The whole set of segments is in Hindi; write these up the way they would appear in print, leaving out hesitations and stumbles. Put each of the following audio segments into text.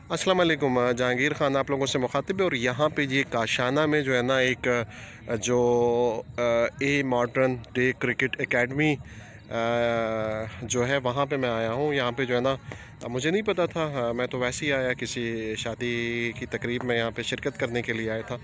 अस्सलाम वालेकुम। जहांगीर ख़ान आप लोगों से मुखातिब है और यहाँ पे ये काशाना में जो है ना एक जो a modern day cricket academy जो है वहाँ पे मैं आया हूँ। यहाँ पे जो है ना मुझे नहीं पता था। मैं तो वैसे ही आया, किसी शादी की तकरीब में यहाँ पे शिरकत करने के लिए आया था।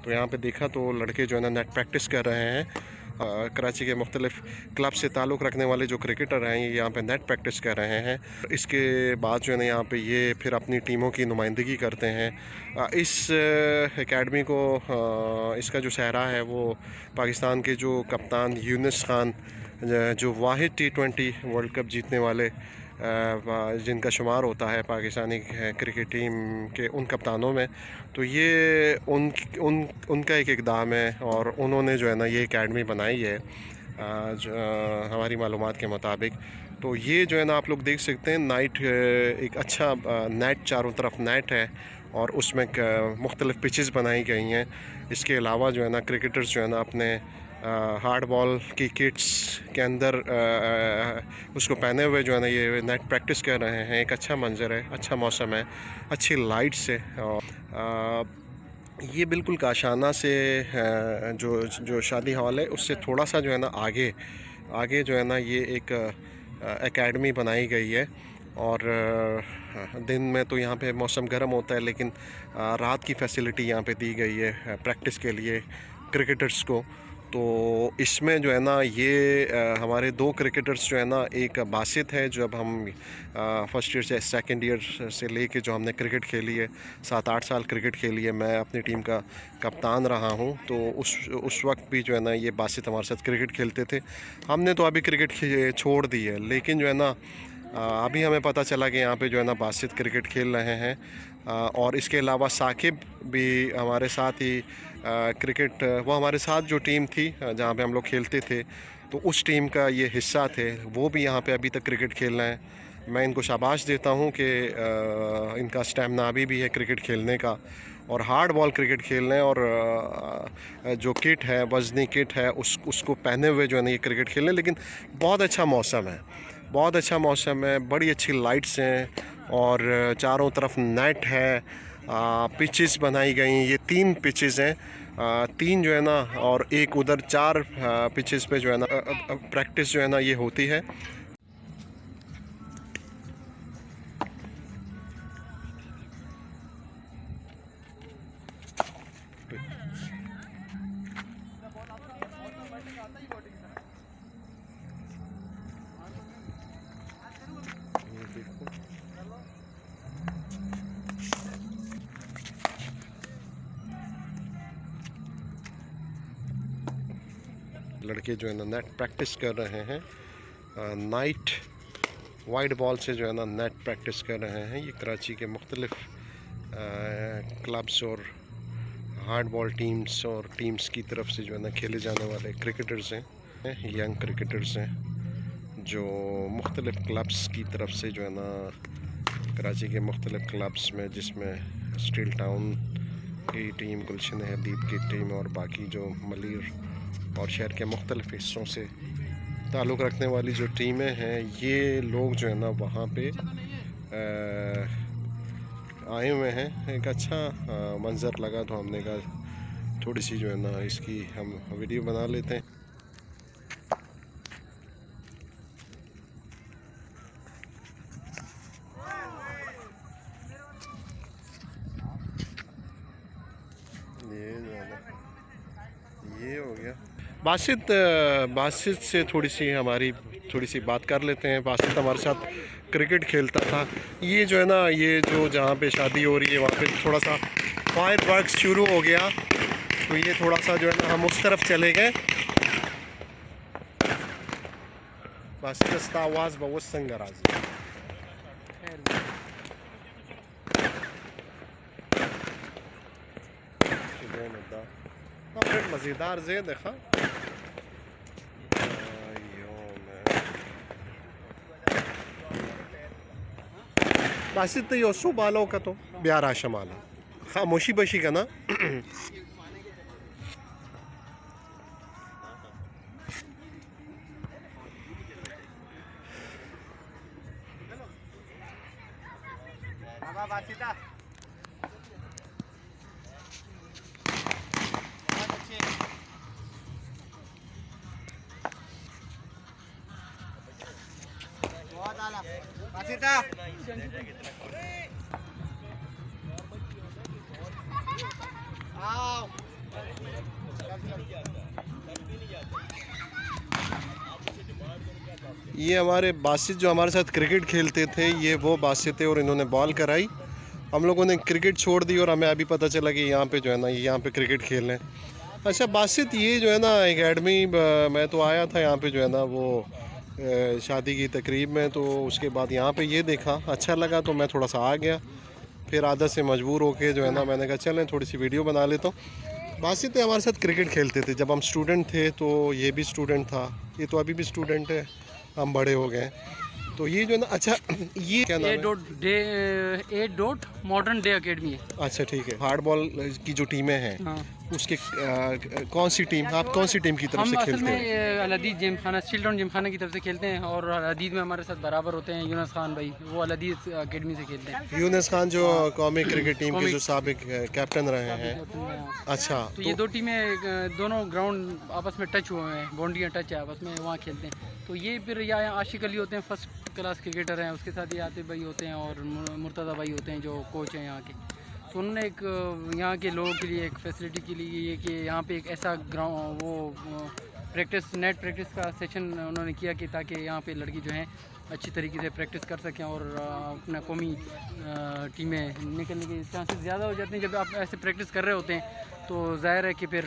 तो यहाँ पे देखा तो लड़के जो है ना नेट प्रैक्टिस कर रहे हैं। कराची के मुख्तलिफ़ क्लब से ताल्लुक़ रखने वाले जो क्रिकेटर हैं ये यहाँ पे नेट प्रैक्टिस कर रहे हैं। इसके बाद जो है ना यहाँ पे ये फिर अपनी टीमों की नुमाइंदगी करते हैं। इस एकेडमी को इसका जो सहरा है वो पाकिस्तान के जो कप्तान यूनुस खान, जो वाहिद T20 वर्ल्ड कप जीतने वाले जिनका शुमार होता है पाकिस्तानी क्रिकेट टीम के उन कप्तानों में, तो ये उनका एक इक़दाम है और उन्होंने जो है ना ये एकेडमी बनाई है जो हमारी मालूमात के मुताबिक। तो ये जो है ना आप लोग देख सकते हैं नाइट, एक अच्छा नेट, चारों तरफ नेट है और उसमें मुख्तलिफ़ पिचेस बनाई गई हैं। इसके अलावा जो है ना क्रिकेटर्स जो है ना अपने हार्ड बॉल की किट्स के अंदर उसको पहने हुए जो है ना ये नेट प्रैक्टिस कर रहे हैं। एक अच्छा मंज़र है, अच्छा मौसम है, अच्छी लाइट्स है। और ये बिल्कुल काशाना से जो जो शादी हॉल है उससे थोड़ा सा जो है ना आगे आगे जो है ना ये एक एकेडमी बनाई गई है। और दिन में तो यहाँ पे मौसम गर्म होता है, लेकिन रात की फैसिलिटी यहाँ पे दी गई है प्रैक्टिस के लिए क्रिकेटर्स को। तो इसमें जो है ना ये हमारे दो क्रिकेटर्स जो है ना, एक बासित है जब हम फर्स्ट ईयर से सेकंड ईयर से लेके जो हमने क्रिकेट खेली है, 7-8 साल क्रिकेट खेली है, मैं अपनी टीम का कप्तान रहा हूँ। तो उस वक्त भी जो है ना ये बासित हमारे साथ क्रिकेट खेलते थे। हमने तो अभी क्रिकेट छोड़ दी है, लेकिन जो है ना अभी हमें पता चला कि यहाँ पे जो है ना बासित क्रिकेट खेल रहे हैं। और इसके अलावा साकिब भी हमारे साथ ही क्रिकेट, वो हमारे साथ जो टीम थी जहाँ पे हम लोग खेलते थे, तो उस टीम का ये हिस्सा थे, वो भी यहाँ पे अभी तक क्रिकेट खेल रहे हैं। मैं इनको शाबाश देता हूँ कि इनका स्टैमिना अभी भी है क्रिकेट खेलने का और हार्ड बॉल क्रिकेट खेल रहे हैं। और जो किट है, वज़नी किट है, उसको पहने हुए जो है ना ये क्रिकेट खेल रहे हैं। लेकिन बहुत अच्छा मौसम है, बहुत अच्छा मौसम है, बड़ी अच्छी लाइट्स हैं और चारों तरफ नेट है। पिचेस बनाई गई हैं, ये 3 पिचेस हैं, 3 जो है ना, और एक उधर 4 पिचेस पे जो है ना प्रैक्टिस जो है ना ये होती है। ये देखो, लड़के जो है ना नेट प्रैक्टिस कर रहे हैं। नाइट वाइड बॉल से जो है ना नेट प्रैक्टिस कर रहे हैं। ये कराची के मुख्तलिफ़ क्लब्स और हार्ड बॉल टीम्स और टीम्स की तरफ से जो है ना खेले जाने वाले क्रिकेटर्स हैं, यंग क्रिकेटर्स हैं जो मुख्तलिफ़ क्लब्स की तरफ से जो है ना कराची के मुख्तलिफ़ क्लब्स में, जिसमें स्टील टाउन की टीम, गुलशन हदीद की टीम और बाकी जो मलीर और शहर के मुख्तलिफ़ हिस्सों से ताल्लुक़ रखने वाली जो टीमें हैं, ये लोग जो है ना वहाँ पे आए हुए हैं। एक अच्छा मंज़र लगा तो हमने कहा थोड़ी सी जो है ना इसकी हम वीडियो बना लेते हैं। ये जो है ना ये हो गया। बासित से थोड़ी सी बात कर लेते हैं। बासित हमारे साथ क्रिकेट खेलता था। ये जो है ना, ये जो जहाँ पे शादी हो रही है वहाँ पे थोड़ा सा फायर वर्क शुरू हो गया, तो ये थोड़ा सा जो है ना हम उस तरफ चले गए। बासित आवाज़ बहुत संगर आज मज़ेदार जे देखा बासित यो सो बालों का तो ब्यारा शमाला खामोशी बशी का ना। ये हमारे बासित जो हमारे साथ क्रिकेट खेलते थे, ये वो बासित थे और इन्होंने बॉल कराई। हम लोगों ने क्रिकेट छोड़ दी और हमें अभी पता चला कि यहाँ पे जो है ना, ये यहाँ पे क्रिकेट खेल रहे हैं। अच्छा बासित, ये जो है ना एकेडमी, मैं तो आया था यहाँ पे जो है ना वो शादी की तकरीब में, तो उसके बाद यहाँ पे ये देखा, अच्छा लगा तो मैं थोड़ा सा आ गया। फिर आदत से मजबूर होके जो है ना मैंने कहा चलें थोड़ी सी वीडियो बना लेता हूँ। बासित हमारे साथ क्रिकेट खेलते थे जब हम स्टूडेंट थे, तो ये भी स्टूडेंट था, ये तो अभी भी स्टूडेंट है, हम बड़े हो गए। तो ये जो है ना, अच्छा ये क्या नाम है? ए डॉट मॉडर्न डे एकेडमी है। अच्छा ठीक है। हार्डबॉल की जो टीमें हैं, हाँ। उसके कौन सी टीम, आप कौन सी टीम की तरफ हम से असल खेलते हैं? में अल-अदीद जिमखाना, चिल्ड्रन जिमखाना की तरफ से खेलते हैं, और अल-अदीद में हमारे साथ बराबर होते हैं यूनुस खान भाई, वो अल-अदीद एकेडमी से खेलते हैं। यूनुस खान जो कौमी क्रिकेट टीम के जो साबिक कैप्टन रहे हैं। अच्छा, तो ये दो टीमें दोनों ग्राउंड आपस में टच हुए हैं, बाउंड्रियाँ टच है आपस में, वहाँ खेलते हैं। तो ये फिर यहाँ आशिक अली होते हैं, फर्स्ट क्लास क्रिकेटर हैं, उसके साथ ये आतिफ भाई होते हैं और मुर्तज़ा भाई होते हैं जो कोच हैं यहाँ के। तो उन्होंने एक यहाँ के लोगों के लिए एक फैसिलिटी के लिए ये कि यहाँ पे एक ऐसा ग्राउंड वो नेट प्रैक्टिस का सेशन उन्होंने किया कि ताकि यहाँ पे लड़की जो हैं अच्छी तरीके से प्रैक्टिस कर सकें और अपना कौमी टीमें निकलने के चांसेस ज़्यादा हो जाते हैं। जब आप ऐसे प्रैक्टिस कर रहे होते हैं तो ज़ाहिर है कि फिर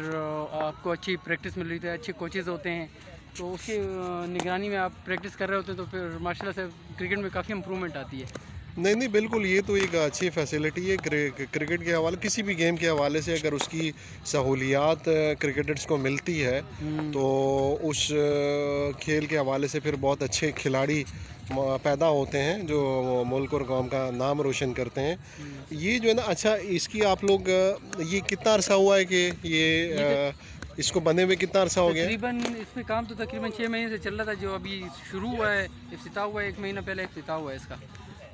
आपको अच्छी प्रैक्टिस मिल रही है, अच्छे कोचेज़ होते हैं, तो उसकी निगरानी में आप प्रैक्टिस कर रहे होते हैं, तो फिर माशाल्लाह से क्रिकेट में काफ़ी इम्प्रूवमेंट आती है। नहीं नहीं बिल्कुल, ये तो एक अच्छी फैसिलिटी है क्रिकेट के हवाले, किसी भी गेम के हवाले से अगर उसकी सहूलियात क्रिकेटर्स को मिलती है तो उस खेल के हवाले से फिर बहुत अच्छे खिलाड़ी पैदा होते हैं जो मुल्क और कौम का नाम रोशन करते हैं। ये जो है ना, अच्छा इसकी आप लोग ये कितना अरसा हुआ है कि ये इसको बने हुए कितना अरसा हो गया? तकरीबन इसमें काम तो तकरीबन 6 महीने से चल रहा था, जो अभी शुरू हुआ है, इफ्तिताह हुआ है, 1 महीना पहले इफ्तिताह हुआ है इसका।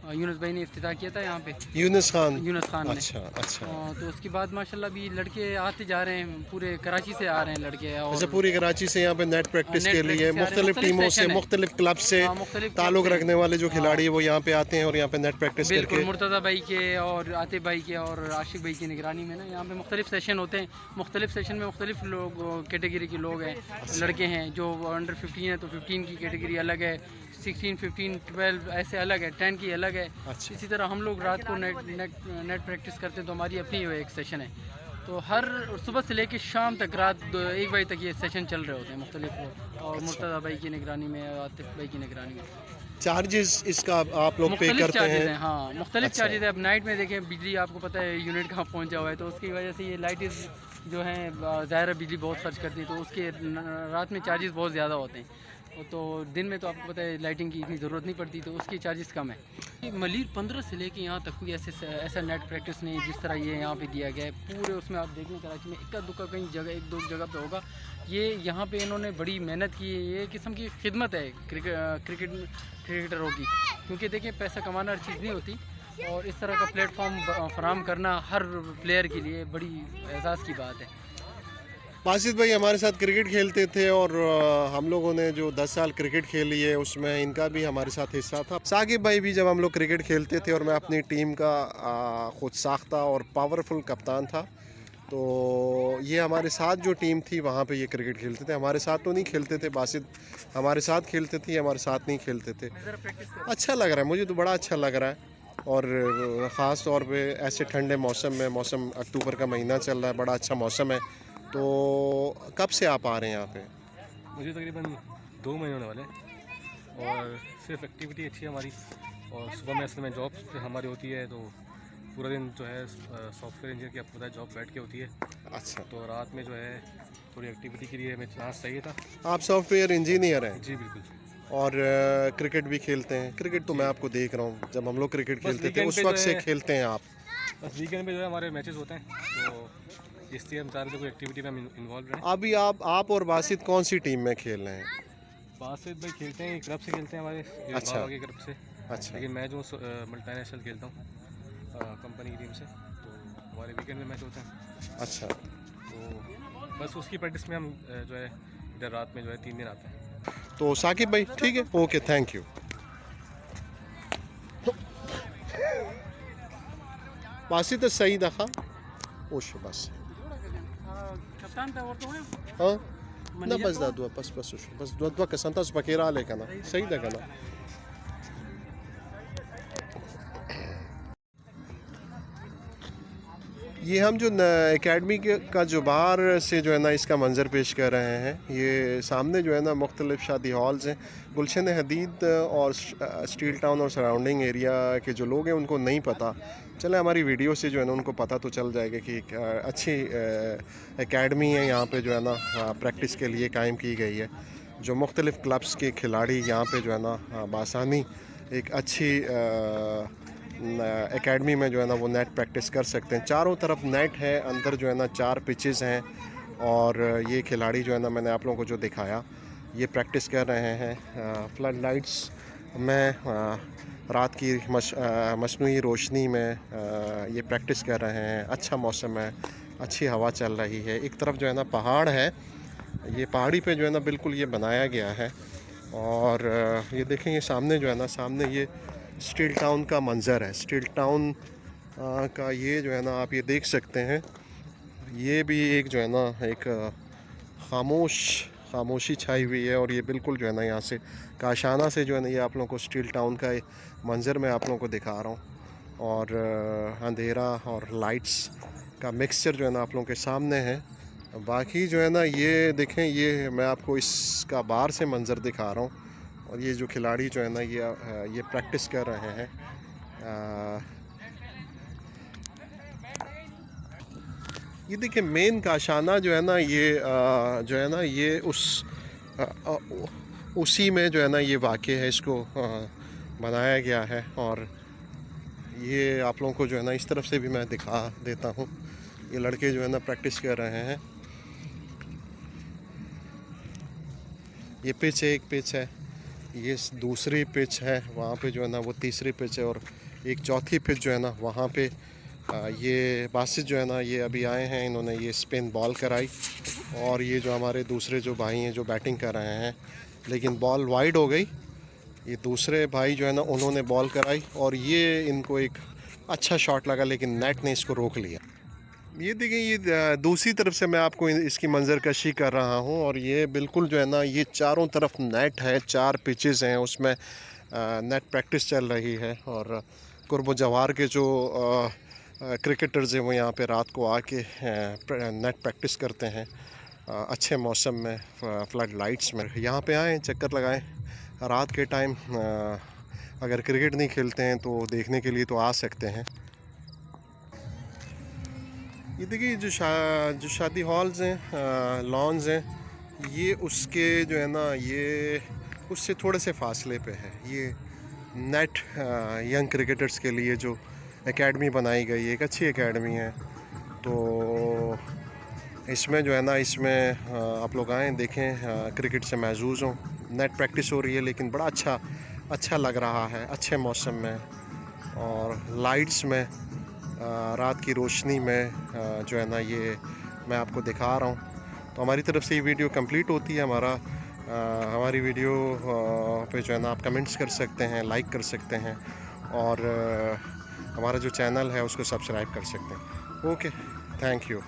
यूनुस भाई ने इफ्तिताह किया था यहाँ पे, यूनुस खान ने। अच्छा अच्छा। तो उसके बाद माशाल्लाह भी लड़के आते जा रहे हैं, पूरे कराची से आ रहे हैं लड़के। और अच्छा, पूरी कराची से यहाँ पे नेट प्रैक्टिस के लिए मुख्तलिफ टीमों से, मुख्तलिफ क्लब से ताल्लुक़ रखने वाले जो खिलाड़ी है वो यहाँ पे आते हैं और यहाँ पे नेट प्रैक्टिस करके। मुर्तज़ा भाई के और आतिफ भाई के और आशिक भाई की निगरानी में ना यहाँ पे मुख्तलिफ सेशन होते हैं। मुख्तलिफ सेशन में मुख्तलिफ लोग कैटेगरी के लोग हैं, लड़के हैं। जो अंडर 15 है तो 15 की कैटेगरी अलग है, 16, 15, 12 ऐसे अलग है, 10 की अलग है। अच्छा। इसी तरह हम लोग रात को नेट प्रैक्टिस करते हैं, तो हमारी अपनी एक सेशन है। तो हर सुबह से लेकर शाम तक, रात 1 बजे तक ये सेशन चल रहे होते हैं मुख्तलिफ, और मुर्तज़ा भाई की निगरानी में, आतिफ भाई की निगरानी में। चार्जेस इसका आप लोग पे करते हैं? हाँ, मुख्तलिफ चार्जेस है। अब नाइट में देखें, बिजली आपको पता है यूनिट कहाँ पहुँचा हुआ है, तो उसकी वजह से ये लाइट जो हैं ज़ाहिर बिजली बहुत खर्च करती है, तो उसके रात में चार्जेस बहुत ज़्यादा होते हैं। तो दिन में तो आपको पता है लाइटिंग की इतनी ज़रूरत नहीं पड़ती, तो उसकी चार्जेस कम है। मलिर 15 से लेके यहाँ तक कोई ऐसा नेट प्रैक्टिस नहीं जिस तरह ये यहाँ पे दिया गया है। पूरे उसमें आप देखें कराची में इक्का दुक्का कहीं जगह, 1-2 जगह पे होगा। ये यहाँ पे इन्होंने बड़ी मेहनत की है, ये किस्म की खिदमत है क्रिकेटरों की, क्योंकि देखिए पैसा कमाना हर चीज़ नहीं होती, और इस तरह का प्लेटफॉर्म फराहम करना हर प्लेयर के लिए बड़ी एहसास की बात है। बासित भाई हमारे साथ क्रिकेट खेलते थे और हम लोगों ने जो 10 साल क्रिकेट खेली है उसमें इनका भी हमारे साथ हिस्सा था। साकिब भाई भी जब हम लोग क्रिकेट खेलते थे और मैं अपनी टीम का खुद साख्ता और पावरफुल कप्तान था, तो ये हमारे साथ जो टीम थी वहाँ पे ये क्रिकेट खेलते थे। हमारे साथ तो नहीं खेलते थे, बासित हमारे साथ खेलते थे, हमारे साथ नहीं खेलते थे। अच्छा लग रहा है, मुझे तो बड़ा अच्छा लग रहा है। और ख़ास तौर पे ऐसे ठंडे मौसम में, मौसम अक्टूबर का महीना चल रहा है, बड़ा अच्छा मौसम है। तो कब से आप आ रहे हैं यहाँ पे? मुझे तकरीबन 2 महीने होने वाले हैं, और सिर्फ एक्टिविटी अच्छी है हमारी। और सुबह में असल में जॉब हमारी होती है, तो पूरा दिन जो है सॉफ्टवेयर इंजीनियर की आपको पता है जॉब बैठ के होती है। अच्छा। तो रात में जो है थोड़ी एक्टिविटी के लिए हमें चांस चाहिए था। आप सॉफ्टवेयर इंजीनियर हैं? जी बिल्कुल। और क्रिकेट भी खेलते हैं? क्रिकेट तो मैं आपको देख रहा हूँ, जब हम लोग क्रिकेट खेलते थे उस वक्त से खेलते हैं आप? बस वीकेंड पे जो है हमारे मैचेस होते हैं, तो इसलिए हम चाह रहे थे कोई एक्टिविटी में हम इन्वॉल्व रहें। अभी आप और बासित कौन सी टीम में खेल रहे हैं? बासित भाई खेलते हैं क्लब से, खेलते हैं हमारे अच्छा के क्लब से। अच्छा। लेकिन मैं जो मल्टी नेशनल खेलता हूँ, कंपनी की टीम से, तो हमारे वीकेंड में मैच होते हैं। अच्छा, तो बस उसकी प्रैक्टिस में हम जो है इधर रात में जो है 3 दिन आते हैं। तो साकिब भाई ठीक है, ओके, थैंक यू। वासित सही दखा ओश बस कप्तान था और तो है हाँ ना बस दादुआ बस बस ओश बस दुआ का संतास बकेरा ले कना सही दा कना। ये हम जो एकेडमी का जो बाहर से जो है ना इसका मंज़र पेश कर रहे हैं, ये सामने जो है ना मुख्तलिफ शादी हॉल्स हैं। गुलशन हदीद और स्टील टाउन और सराउंडिंग एरिया के जो लोग हैं उनको नहीं पता, चले हमारी वीडियो से जो है ना उनको पता तो चल जाएगा कि एक अच्छी एकेडमी है यहाँ पे जो है ना प्रैक्टिस के लिए कायम की गई है। जो मुख्तलिफ क्लब्स के खिलाड़ी यहाँ पे जो है ना बासानी एक अच्छी एकेडमी में जो है ना वो नेट प्रैक्टिस कर सकते हैं। चारों तरफ नेट है, अंदर जो है ना 4 पिचेस हैं और ये खिलाड़ी जो है ना मैंने आप लोगों को जो दिखाया ये प्रैक्टिस कर रहे हैं फ्लड लाइट्स में, रात की मसनूई रोशनी में ये प्रैक्टिस कर रहे हैं। अच्छा मौसम है, अच्छी हवा चल रही है। एक तरफ जो है ना पहाड़ है, ये पहाड़ी पे जो है ना बिल्कुल ये बनाया गया है। और ये देखें ये सामने जो है ना, सामने ये स्टील टाउन का मंज़र है। स्टील टाउन का ये जो है ना आप ये देख सकते हैं, ये भी एक जो है ना एक खामोशी छाई हुई है। और ये बिल्कुल जो है ना यहाँ से काशाना से जो है ना ये आप लोगों को स्टील टाउन का मंज़र मैं आप लोगों को दिखा रहा हूँ। और अंधेरा और लाइट्स का मिक्सचर जो है ना आप लोगों के सामने है। बाकी जो है ना ये देखें, ये मैं आपको इसका बाहर से मंज़र दिखा रहा हूँ। और ये जो खिलाड़ी जो है ना ये प्रैक्टिस कर रहे हैं। ये देखिए मेन काशाना जो है ना ये जो है ना ये उसी में जो है ना ये वाक़ई है, इसको बनाया गया है। और ये आप लोगों को जो है ना इस तरफ से भी मैं दिखा देता हूँ। ये लड़के जो है ना प्रैक्टिस कर रहे हैं। ये पिच एक पिच है, ये दूसरी पिच है, वहाँ पे जो है ना वो तीसरी पिच है। और एक चौथी पिच जो है ना वहाँ पे ये बासित जो है ना ये अभी आए हैं, इन्होंने ये स्पिन बॉल कराई। और ये जो हमारे दूसरे जो भाई हैं जो बैटिंग कर रहे हैं, लेकिन बॉल वाइड हो गई। ये दूसरे भाई जो है ना उन्होंने बॉल कराई और ये इनको एक अच्छा शॉट लगा, लेकिन नेट ने इसको रोक लिया। ये देखिए ये दूसरी तरफ से मैं आपको इसकी मंजर कशी कर रहा हूँ। और ये बिल्कुल जो है ना ये चारों तरफ नेट है, 4 पिचेस हैं, उसमें नेट प्रैक्टिस चल रही है। और कुर्ब जवार के जो क्रिकेटर्स हैं वो यहाँ पे रात को आके नेट प्रैक्टिस करते हैं अच्छे मौसम में, फ्लड लाइट्स में। यहाँ पे आएँ, चक्कर लगाएं रात के टाइम। अगर क्रिकेट नहीं खेलते हैं तो देखने के लिए तो आ सकते हैं। ये देखिए जो शादी हॉल्स हैं, लॉन्स हैं, ये उसके जो है ना ये उससे थोड़े से फासले पे है। ये नेट यंग क्रिकेटर्स के लिए जो एकेडमी बनाई गई है, एक अच्छी एकेडमी है। तो इसमें जो है ना इसमें आप लोग आएँ, देखें, क्रिकेट से महजूज़ हों। नेट प्रैक्टिस हो रही है लेकिन बड़ा अच्छा लग रहा है, अच्छे मौसम में और लाइट्स में, रात की रोशनी में जो है ना ये मैं आपको दिखा रहा हूँ। तो हमारी तरफ से ये वीडियो कंप्लीट होती है। हमारी वीडियो पे जो है ना आप कमेंट्स कर सकते हैं, लाइक कर सकते हैं और हमारा जो चैनल है उसको सब्सक्राइब कर सकते हैं। Okay, thank you.